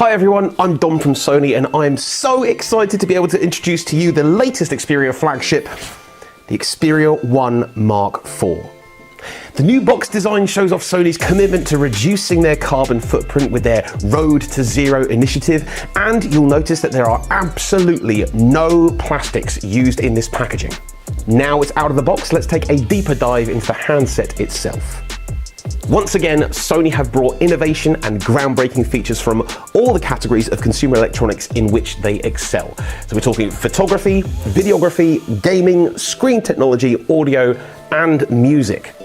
Hi everyone, I'm Dom from Sony and I'm so excited to be able to introduce to you the latest Xperia flagship, the Xperia 1 Mark IV. The new box design shows off Sony's commitment to reducing their carbon footprint with their Road to Zero initiative, and you'll notice that there are absolutely no plastics used in this packaging. Now it's out of the box, let's take a deeper dive into the handset itself. Once again, Sony have brought innovation and groundbreaking features from all the categories of consumer electronics in which they excel. So we're talking photography, videography, gaming, screen technology, audio, and music.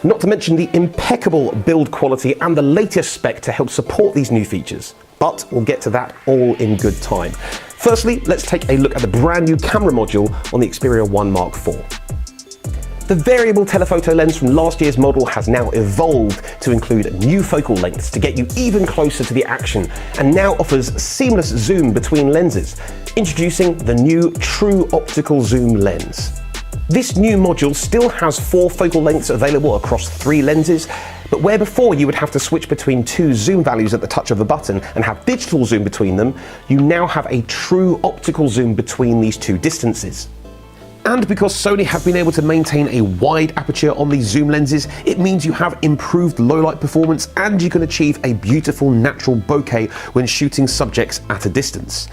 Not to mention the impeccable build quality and the latest spec to help support these new features. But we'll get to that all in good time. Firstly, let's take a look at the brand new camera module on the Xperia 1 Mark IV. The variable telephoto lens from last year's model has now evolved to include new focal lengths to get you even closer to the action, and now offers seamless zoom between lenses, introducing the new True Optical Zoom lens. This new module still has 4 focal lengths available across 3 lenses, but where before you would have to switch between 2 zoom values at the touch of a button and have digital zoom between them, you now have a true optical zoom between these 2 distances. And because Sony have been able to maintain a wide aperture on these zoom lenses, it means you have improved low light performance and you can achieve a beautiful natural bokeh when shooting subjects at a distance.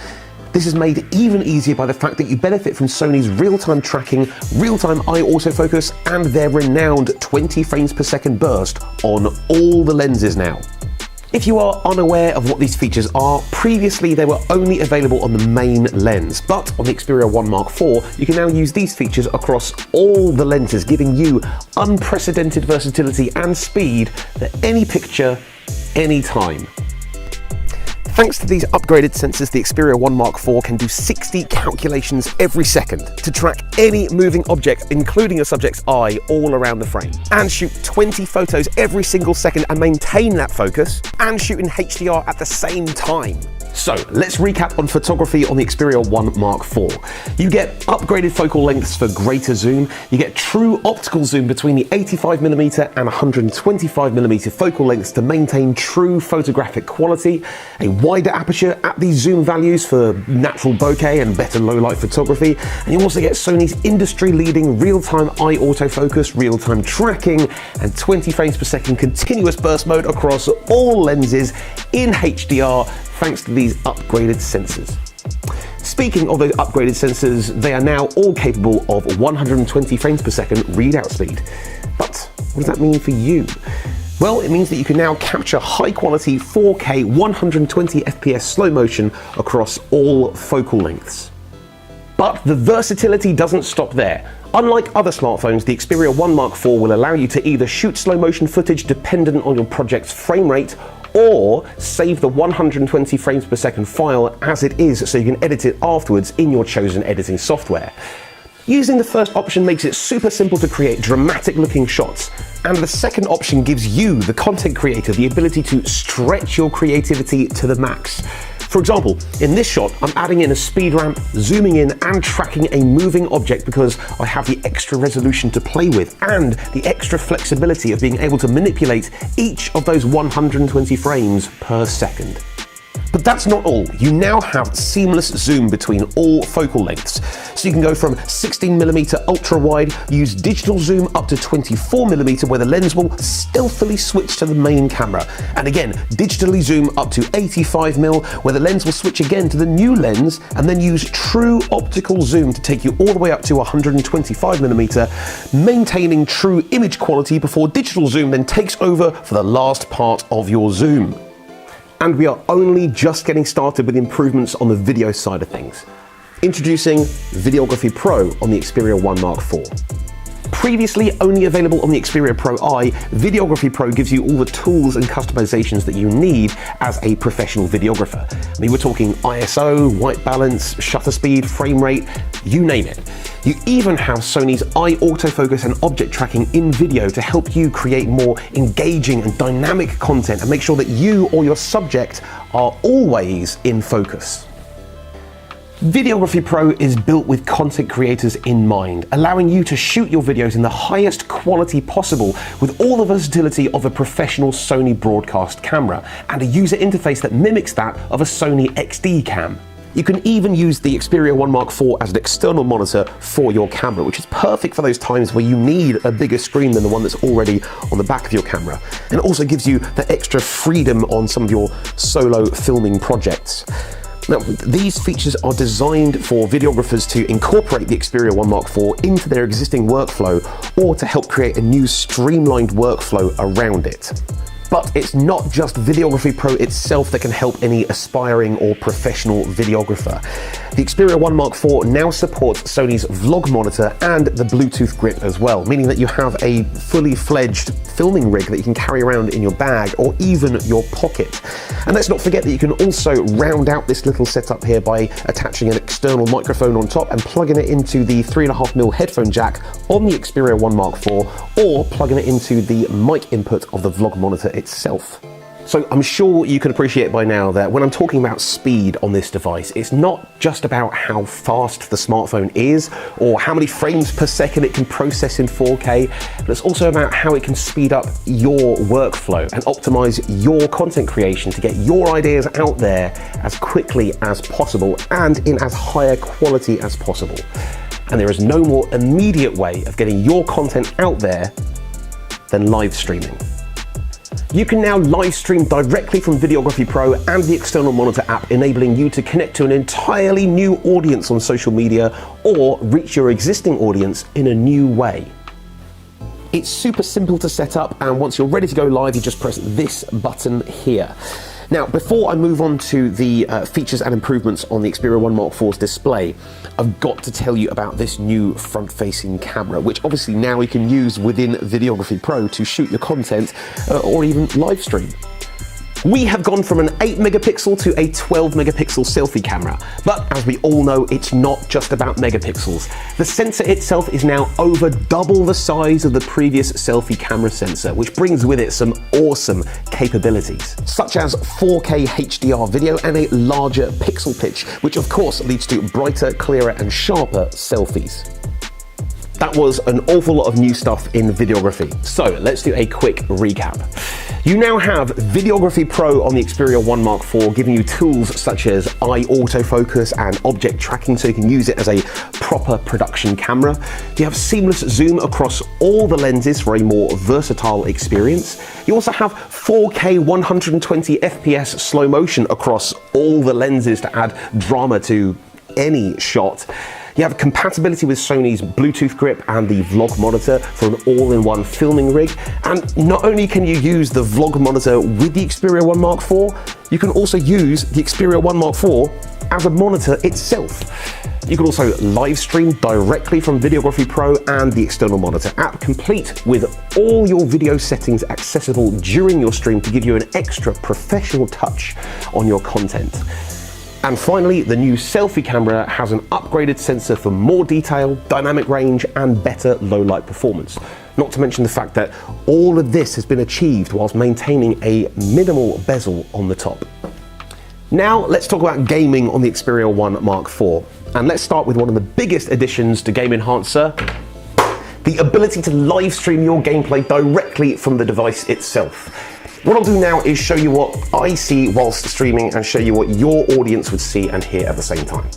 This is made even easier by the fact that you benefit from Sony's real-time tracking, real-time eye autofocus, and their renowned 20 frames per second burst on all the lenses now. If you are unaware of what these features are, previously they were only available on the main lens, but on the Xperia 1 Mark IV, you can now use these features across all the lenses, giving you unprecedented versatility and speed for any picture, anytime. Thanks to these upgraded sensors, the Xperia 1 Mark IV can do 60 calculations every second to track any moving object, including a subject's eye, all around the frame, and shoot 20 photos every single second and maintain that focus, and shoot in HDR at the same time. So let's recap on photography on the Xperia 1 Mark IV. You get upgraded focal lengths for greater zoom, you get true optical zoom between the 85mm and 125mm focal lengths to maintain true photographic quality, a wider aperture at these zoom values for natural bokeh and better low light photography, and you also get Sony's industry-leading real-time eye autofocus, real-time tracking, and 20 frames per second continuous burst mode across all lenses in HDR, thanks to these upgraded sensors. Speaking of those upgraded sensors, they are now all capable of 120 frames per second readout speed. But what does that mean for you? Well, it means that you can now capture high quality 4K 120 FPS slow motion across all focal lengths. But the versatility doesn't stop there. Unlike other smartphones, the Xperia 1 Mark IV will allow you to either shoot slow motion footage dependent on your project's frame rate, or save the 120 frames per second file as it is so you can edit it afterwards in your chosen editing software. Using the first option makes it super simple to create dramatic looking shots, and the second option gives you, the content creator, the ability to stretch your creativity to the max. For example, in this shot, I'm adding in a speed ramp, zooming in and tracking a moving object because I have the extra resolution to play with and the extra flexibility of being able to manipulate each of those 120 frames per second. But that's not all. You now have seamless zoom between all focal lengths. So you can go from 16mm ultra wide, use digital zoom up to 24mm where the lens will stealthily switch to the main camera. And again, digitally zoom up to 85mm where the lens will switch again to the new lens, and then use true optical zoom to take you all the way up to 125mm, maintaining true image quality before digital zoom then takes over for the last part of your zoom. And we are only just getting started with improvements on the video side of things. Introducing Videography Pro on the Xperia 1 Mark IV. Previously only available on the Xperia Pro I, Videography Pro gives you all the tools and customizations that you need as a professional videographer. I mean, we're talking ISO, white balance, shutter speed, frame rate, you name it. You even have Sony's eye autofocus and object tracking in video to help you create more engaging and dynamic content and make sure that you or your subject are always in focus. Videography Pro is built with content creators in mind, allowing you to shoot your videos in the highest quality possible with all the versatility of a professional Sony broadcast camera and a user interface that mimics that of a Sony XD cam. You can even use the Xperia 1 Mark IV as an external monitor for your camera, which is perfect for those times where you need a bigger screen than the one that's already on the back of your camera. And it also gives you the extra freedom on some of your solo filming projects. Now, these features are designed for videographers to incorporate the Xperia 1 Mark IV into their existing workflow or to help create a new streamlined workflow around it. But it's not just Videography Pro itself that can help any aspiring or professional videographer. The Xperia 1 Mark IV now supports Sony's vlog monitor and the Bluetooth grip as well, meaning that you have a fully fledged filming rig that you can carry around in your bag or even your pocket. And let's not forget that you can also round out this little setup here by attaching an external microphone on top and plugging it into the 3.5mm headphone jack on the Xperia 1 Mark IV, or plugging it into the mic input of the vlog monitor itself. So I'm sure you can appreciate by now that when I'm talking about speed on this device, it's not just about how fast the smartphone is or how many frames per second it can process in 4K, but it's also about how it can speed up your workflow and optimize your content creation to get your ideas out there as quickly as possible and in as higher quality as possible. And there is no more immediate way of getting your content out there than live streaming. You can now live stream directly from Videography Pro and the external monitor app, enabling you to connect to an entirely new audience on social media or reach your existing audience in a new way. It's super simple to set up, and once you're ready to go live, you just press this button here. Now, before I move on to the features and improvements on the Xperia 1 Mark IV's display, I've got to tell you about this new front-facing camera, which obviously now you can use within Videography Pro to shoot your content or even live stream. We have gone from an 8-megapixel to a 12-megapixel selfie camera, but as we all know, it's not just about megapixels. The sensor itself is now over double the size of the previous selfie camera sensor, which brings with it some awesome capabilities, such as 4K HDR video and a larger pixel pitch, which of course leads to brighter, clearer and sharper selfies. That was an awful lot of new stuff in videography. So let's do a quick recap. You now have Videography Pro on the Xperia 1 Mark IV, giving you tools such as eye autofocus and object tracking, so you can use it as a proper production camera. You have seamless zoom across all the lenses for a more versatile experience. You also have 4K 120 FPS slow motion across all the lenses to add drama to any shot. You have compatibility with Sony's Bluetooth grip and the vlog monitor for an all-in-one filming rig. And not only can you use the vlog monitor with the Xperia 1 Mark IV, you can also use the Xperia 1 Mark IV as a monitor itself. You can also live stream directly from Videography Pro and the external monitor app, complete with all your video settings accessible during your stream to give you an extra professional touch on your content. And finally, the new selfie camera has an upgraded sensor for more detail, dynamic range, and better low-light performance. Not to mention the fact that all of this has been achieved whilst maintaining a minimal bezel on the top. Now, let's talk about gaming on the Xperia 1 Mark IV. And let's start with one of the biggest additions to Game Enhancer, the ability to live stream your gameplay directly from the device itself. What I'll do now is show you what I see whilst streaming and show you what your audience would see and hear at the same time.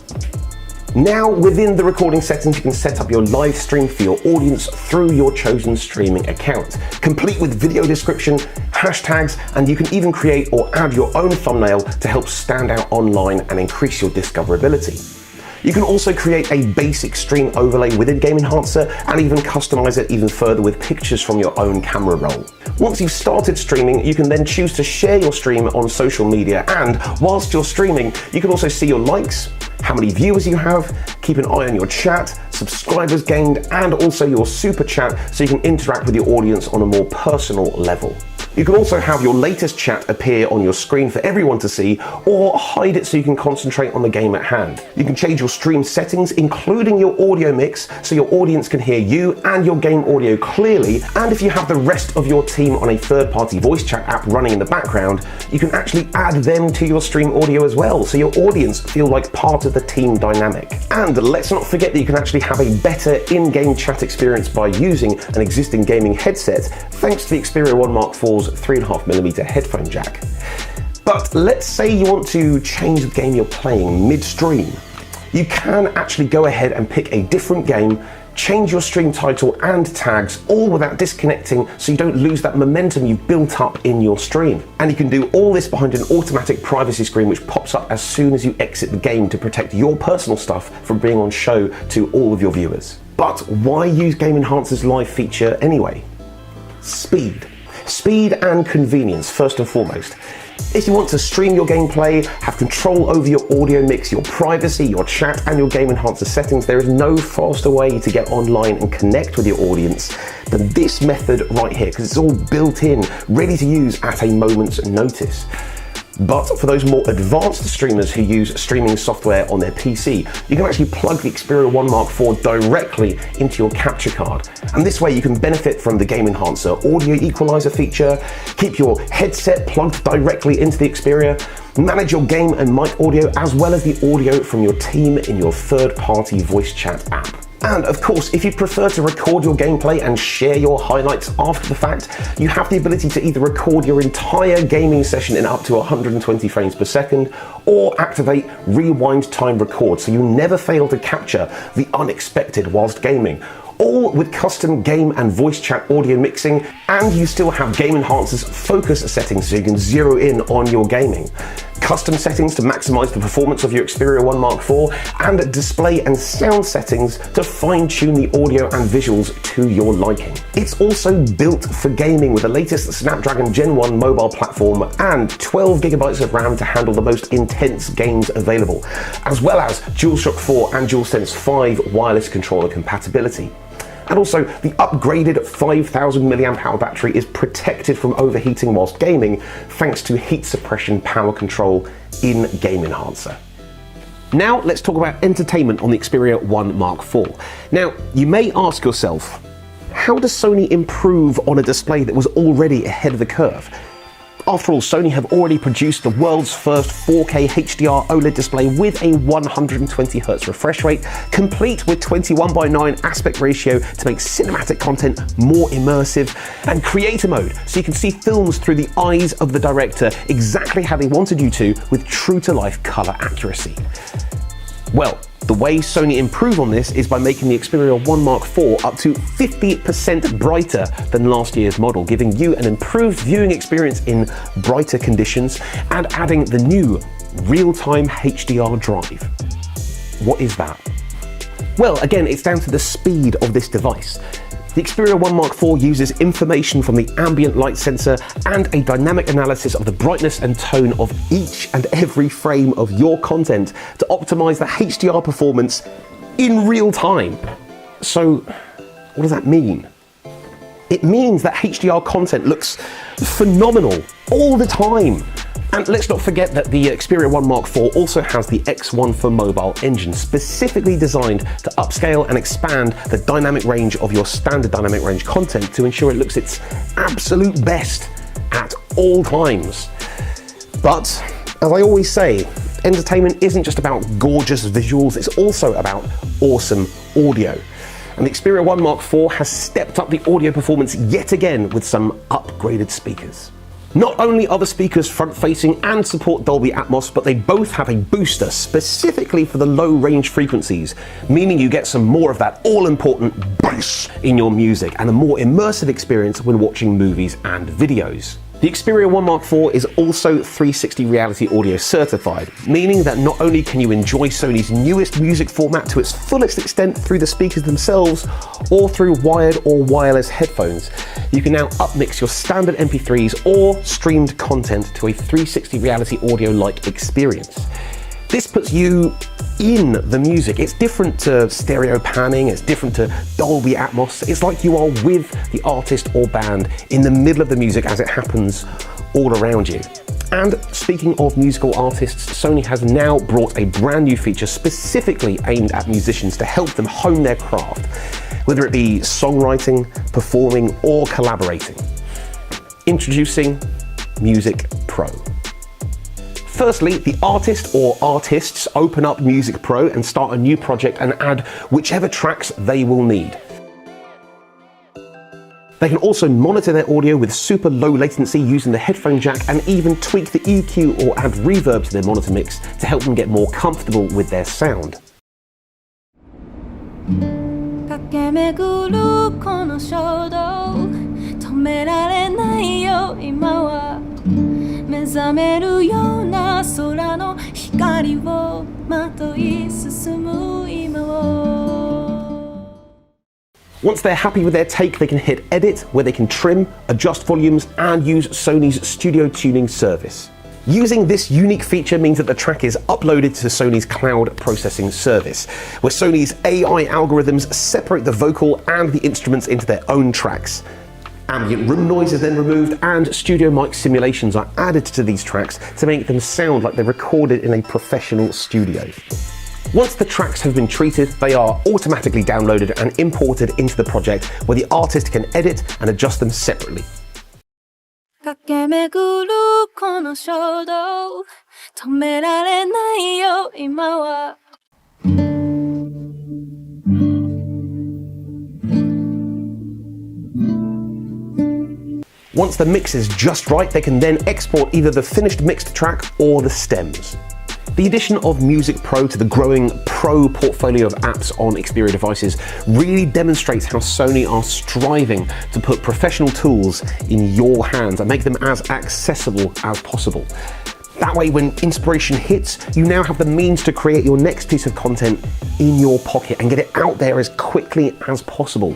Now, within the recording settings, you can set up your live stream for your audience through your chosen streaming account, complete with video description, hashtags, and you can even create or add your own thumbnail to help stand out online and increase your discoverability. You can also create a basic stream overlay within Game Enhancer and even customize it even further with pictures from your own camera roll. Once you've started streaming, you can then choose to share your stream on social media, and whilst you're streaming, you can also see your likes, how many viewers you have, keep an eye on your chat, subscribers gained, and also your super chat, so you can interact with your audience on a more personal level. You can also have your latest chat appear on your screen for everyone to see, or hide it so you can concentrate on the game at hand. You can change your stream settings, including your audio mix, so your audience can hear you and your game audio clearly, and if you have the rest of your team on a third-party voice chat app running in the background, you can actually add them to your stream audio as well, so your audience feel like part of the team dynamic. And let's not forget that you can actually have a better in-game chat experience by using an existing gaming headset, thanks to the Xperia 1 Mark IV's 3.5mm headphone jack. But let's say you want to change the game you're playing mid-stream. You can actually go ahead and pick a different game, change your stream title and tags, all without disconnecting, so you don't lose that momentum you've built up in your stream. And you can do all this behind an automatic privacy screen which pops up as soon as you exit the game to protect your personal stuff from being on show to all of your viewers. But why use Game Enhancer's live feature anyway? Speed. Speed and convenience, first and foremost. If you want to stream your gameplay, have control over your audio mix, your privacy, your chat, and your Game Enhancer settings, there is no faster way to get online and connect with your audience than this method right here, because it's all built in, ready to use at a moment's notice. But for those more advanced streamers who use streaming software on their PC, you can actually plug the Xperia 1 Mark IV directly into your capture card. And this way you can benefit from the Game Enhancer audio equalizer feature, keep your headset plugged directly into the Xperia, manage your game and mic audio as well as the audio from your team in your third-party voice chat app. And of course, if you prefer to record your gameplay and share your highlights after the fact, you have the ability to either record your entire gaming session in up to 120 frames per second, or activate rewind time record so you never fail to capture the unexpected whilst gaming. All with custom game and voice chat audio mixing, and you still have Game Enhancer's focus settings so you can zero in on your gaming. Custom settings to maximize the performance of your Xperia 1 Mark IV, and display and sound settings to fine-tune the audio and visuals to your liking. It's also built for gaming with the latest Snapdragon Gen 1 mobile platform and 12GB of RAM to handle the most intense games available, as well as DualShock 4 and DualSense 5 wireless controller compatibility. And also, the upgraded 5000 mAh battery is protected from overheating whilst gaming, thanks to heat suppression power control in Game Enhancer. Now let's talk about entertainment on the Xperia 1 Mark IV. Now, you may ask yourself, how does Sony improve on a display that was already ahead of the curve? After all, Sony have already produced the world's first 4K HDR OLED display with a 120Hz refresh rate, complete with 21:9 aspect ratio to make cinematic content more immersive, and creator mode, so you can see films through the eyes of the director exactly how they wanted you to, with true-to-life color accuracy. Well, the way Sony improve on this is by making the Xperia 1 Mark IV up to 50% brighter than last year's model, giving you an improved viewing experience in brighter conditions, and adding the new real-time HDR drive. What is that? Well, again, it's down to the speed of this device. The Xperia 1 Mark IV uses information from the ambient light sensor and a dynamic analysis of the brightness and tone of each and every frame of your content to optimize the HDR performance in real time. So, what does that mean? It means that HDR content looks phenomenal all the time. And let's not forget that the Xperia 1 Mark IV also has the X1 for mobile engine, specifically designed to upscale and expand the dynamic range of your standard dynamic range content to ensure it looks its absolute best at all times. But, as I always say, entertainment isn't just about gorgeous visuals, it's also about awesome audio. And the Xperia 1 Mark IV has stepped up the audio performance yet again with some upgraded speakers. Not only are the speakers front-facing and support Dolby Atmos, but they both have a booster specifically for the low-range frequencies, meaning you get some more of that all-important bass in your music and a more immersive experience when watching movies and videos. The Xperia 1 Mark IV is also 360 Reality Audio certified, meaning that not only can you enjoy Sony's newest music format to its fullest extent through the speakers themselves or through wired or wireless headphones, you can now upmix your standard MP3s or streamed content to a 360 Reality Audio-like experience. This puts you in the music. It's different to stereo panning, it's different to Dolby Atmos. It's like you are with the artist or band in the middle of the music as it happens all around you. And speaking of musical artists, Sony has now brought a brand new feature specifically aimed at musicians to help them hone their craft, whether it be songwriting, performing, or collaborating. Introducing Music Pro. Firstly, the artist or artists open up Music Pro and start a new project and add whichever tracks they will need. They can also monitor their audio with super low latency using the headphone jack and even tweak the EQ or add reverb to their monitor mix to help them get more comfortable with their sound. Once they're happy with their take, they can hit edit, where they can trim, adjust volumes, and use Sony's studio tuning service. Using this unique feature means that the track is uploaded to Sony's cloud processing service, where Sony's AI algorithms separate the vocal and the instruments into their own tracks. Ambient room noise is then removed, and studio mic simulations are added to these tracks to make them sound like they're recorded in a professional studio. Once the tracks have been treated, they are automatically downloaded and imported into the project, where the artist can edit and adjust them separately. Once the mix is just right, they can then export either the finished mixed track or the stems. The addition of Music Pro to the growing Pro portfolio of apps on Xperia devices really demonstrates how Sony are striving to put professional tools in your hands and make them as accessible as possible. That way, when inspiration hits, you now have the means to create your next piece of content in your pocket and get it out there as quickly as possible.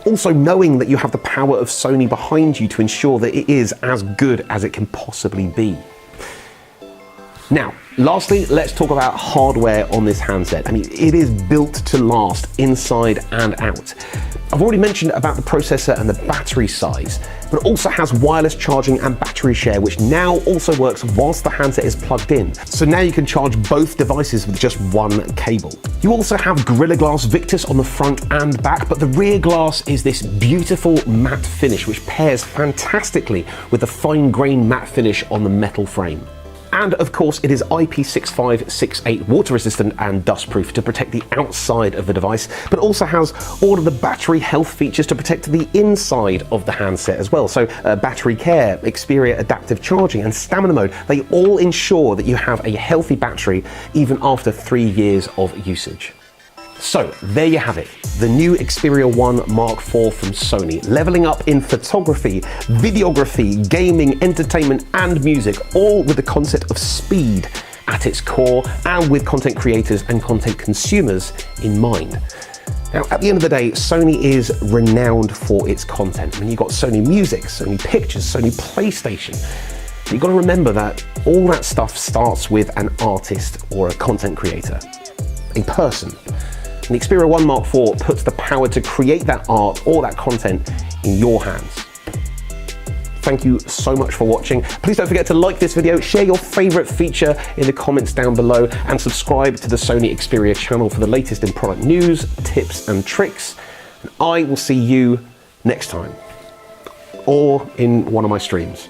Also knowing that you have the power of Sony behind you to ensure that it is as good as it can possibly be. Now, lastly, let's talk about hardware on this handset. I mean, it is built to last inside and out. I've already mentioned about the processor and the battery size, but it also has wireless charging and battery share, which now also works whilst the handset is plugged in. So now you can charge both devices with just one cable. You also have Gorilla Glass Victus on the front and back, but the rear glass is this beautiful matte finish, which pairs fantastically with the fine grain matte finish on the metal frame. And of course, it is IP6568 water resistant and dustproof to protect the outside of the device, but also has all of the battery health features to protect the inside of the handset as well. So battery care, Xperia adaptive charging, and stamina mode, they all ensure that you have a healthy battery even after 3 years of usage. So there you have it, the new Xperia 1 Mark IV from Sony, leveling up in photography, videography, gaming, entertainment and music, all with the concept of speed at its core and with content creators and content consumers in mind. Now, at the end of the day, Sony is renowned for its content. I mean, you've got Sony Music, Sony Pictures, Sony PlayStation. You've got to remember that all that stuff starts with an artist or a content creator, a person. The Xperia 1 Mark IV puts the power to create that art or that content in your hands. Thank you so much for watching. Please don't forget to like this video, share your favorite feature in the comments down below, and subscribe to the Sony Xperia channel for the latest in product news, tips and tricks. And I will see you next time, or in one of my streams.